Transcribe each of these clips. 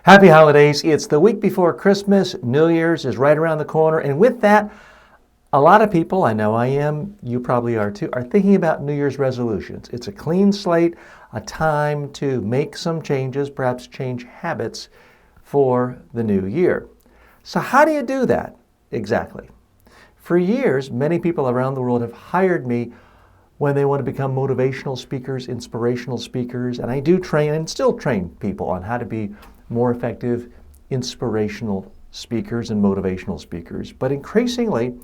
Happy holidays. It's the week before Christmas. New Year's is right around the corner. And with that, a lot of people, I know I am, you probably are too, are thinking about New Year's resolutions. It's a clean slate, a time to make some changes, perhaps change habits for the new year. So how do you do that exactly? For years, many people around the world have hired me when they want to become motivational speakers, inspirational speakers, and I do train and still train people on how to be more effective inspirational speakers and motivational speakers. But increasingly,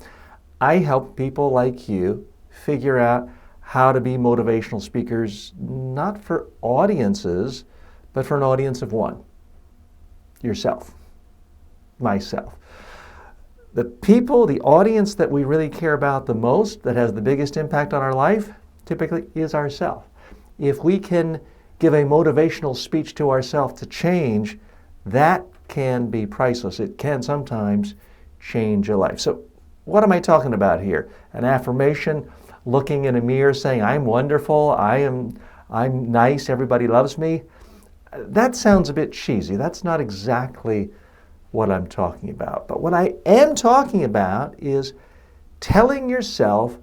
I help people like you figure out how to be motivational speakers, not for audiences, but for an audience of one. Yourself, myself. The people, the audience that we really care about the most, that has the biggest impact on our life, typically is ourselves. If we can give a motivational speech to ourselves to change, that can be priceless. It can sometimes change a life. So what am I talking about here? An affirmation, looking in a mirror saying, I'm wonderful, I'm nice, everybody loves me. That sounds a bit cheesy. That's not exactly what I'm talking about. But what I am talking about is telling yourself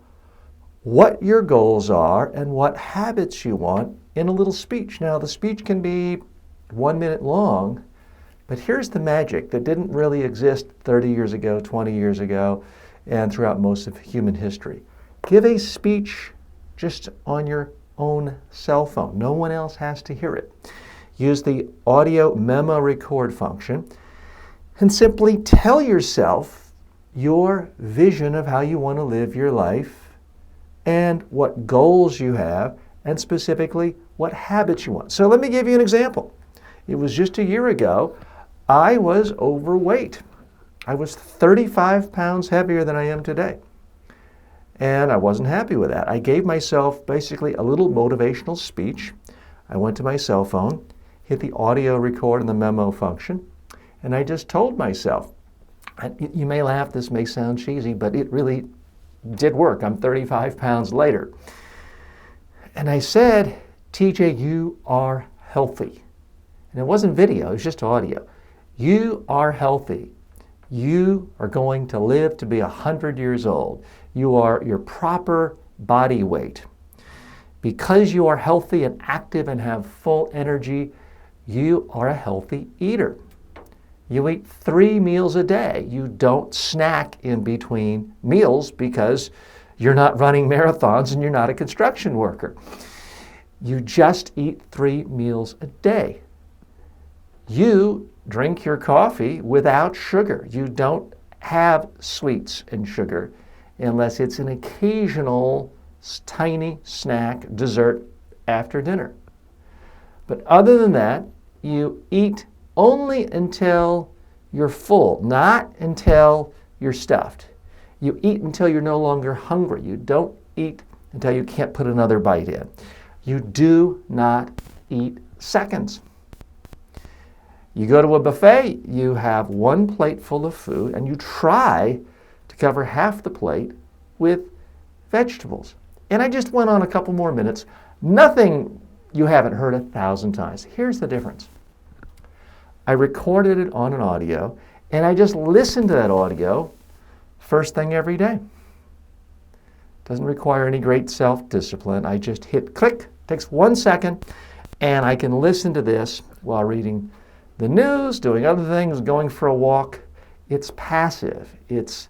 what your goals are and what habits you want in a little speech. Now, the speech can be 1 minute long, but here's the magic that didn't really exist 30 years ago, 20 years ago, and throughout most of human history. Give a speech just on your own cell phone. No one else has to hear it. Use the audio memo record function and simply tell yourself your vision of how you want to live your life and what goals you have, and specifically what habits you want. So let me give you an example. It was just a year ago, I was overweight. I was 35 pounds heavier than I am today. And I wasn't happy with that. I gave myself basically a little motivational speech. I went to my cell phone, hit the audio record and the memo function, and I just told myself, you may laugh, this may sound cheesy, but it really did work. I'm 35 pounds later. And I said, TJ, you are healthy. And it wasn't video, it was just audio. You are healthy. You are going to live to be 100 years old. You are your proper body weight. Because you are healthy and active and have full energy, you are a healthy eater. You eat 3 meals a day. You don't snack in between meals because you're not running marathons and you're not a construction worker. You just eat 3 meals a day. You drink your coffee without sugar. You don't have sweets and sugar unless it's an occasional tiny snack, dessert after dinner. But other than that, you eat only until you're full, not until you're stuffed. You eat until you're no longer hungry. You don't eat until you can't put another bite in. You do not eat seconds. You go to a buffet, you have 1 plate full of food, and you try to cover half the plate with vegetables. And I just went on a couple more minutes. Nothing you haven't heard 1,000 times. Here's the difference. I recorded it on an audio, and I just listened to that audio first thing every day. Doesn't require any great self-discipline. I just hit click, takes 1 second, and I can listen to this while reading the news, doing other things, going for a walk. It's passive. It's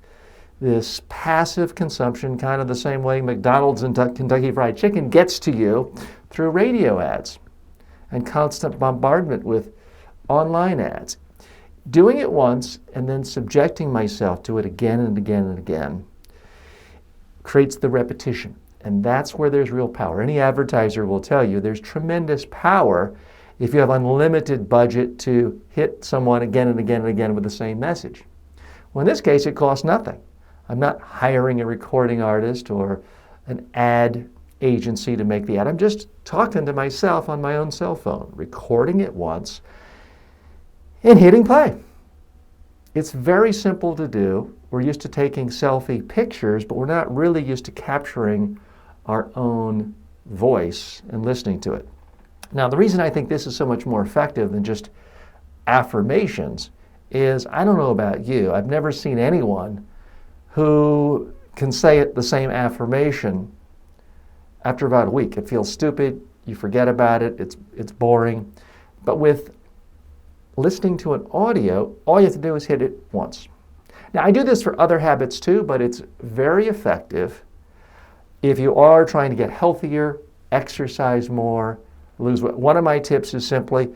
this passive consumption, kind of the same way McDonald's and Kentucky Fried Chicken gets to you through radio ads and constant bombardment with online ads. Doing it once and then subjecting myself to it again and again and again creates the repetition. And that's where there's real power. Any advertiser will tell you there's tremendous power if you have unlimited budget to hit someone again and again and again with the same message. Well, in this case, it costs nothing. I'm not hiring a recording artist or an ad agency to make the ad. I'm just talking to myself on my own cell phone, recording it once, and hitting play. It's very simple to do. We're used to taking selfie pictures, but we're not really used to capturing our own voice and listening to it. Now, the reason I think this is so much more effective than just affirmations is, I don't know about you, I've never seen anyone who can say it, the same affirmation after about a week. It feels stupid, you forget about it, it's boring. But with listening to an audio, all you have to do is hit it once. Now, I do this for other habits too, but it's very effective if you are trying to get healthier, exercise more, lose weight. One of my tips is simply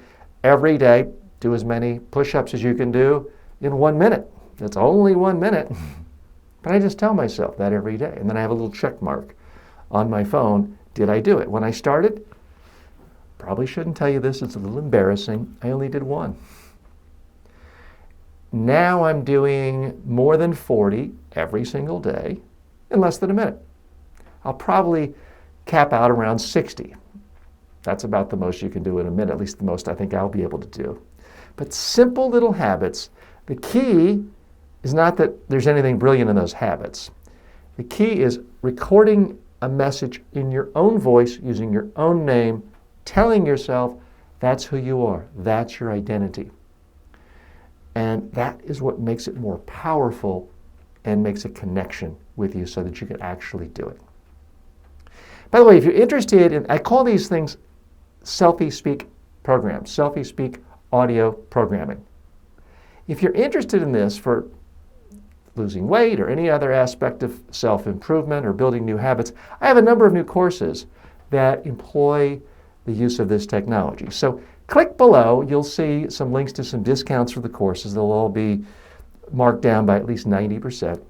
every day, do as many push-ups as you can do in 1 minute. That's only 1 minute. But I just tell myself that every day. And then I have a little check mark on my phone. Did I do it? When I started, probably shouldn't tell you this, it's a little embarrassing, I only did 1. Now I'm doing more than 40 every single day in less than a minute. I'll probably cap out around 60. That's about the most you can do in a minute, at least the most I think I'll be able to do. But simple little habits. The key is not that there's anything brilliant in those habits. The key is recording a message in your own voice, using your own name, telling yourself that's who you are, that's your identity. And that is what makes it more powerful and makes a connection with you so that you can actually do it. By the way, if you're interested in, I call these things Selfie Speak programs, Selfie Speak audio programming. If you're interested in this for losing weight or any other aspect of self-improvement or building new habits, I have a number of new courses that employ the use of this technology. So click below, you'll see some links to some discounts for the courses. They'll all be marked down by at least 90%.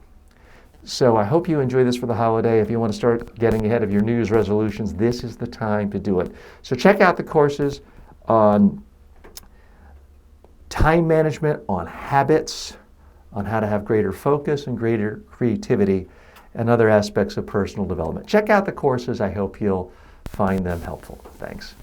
So I hope you enjoy this for the holiday. If you want to start getting ahead of your New Year's resolutions, this is the time to do it. So check out the courses on time management, on habits, on how to have greater focus and greater creativity, and other aspects of personal development. Check out the courses. I hope you'll find them helpful. Thanks.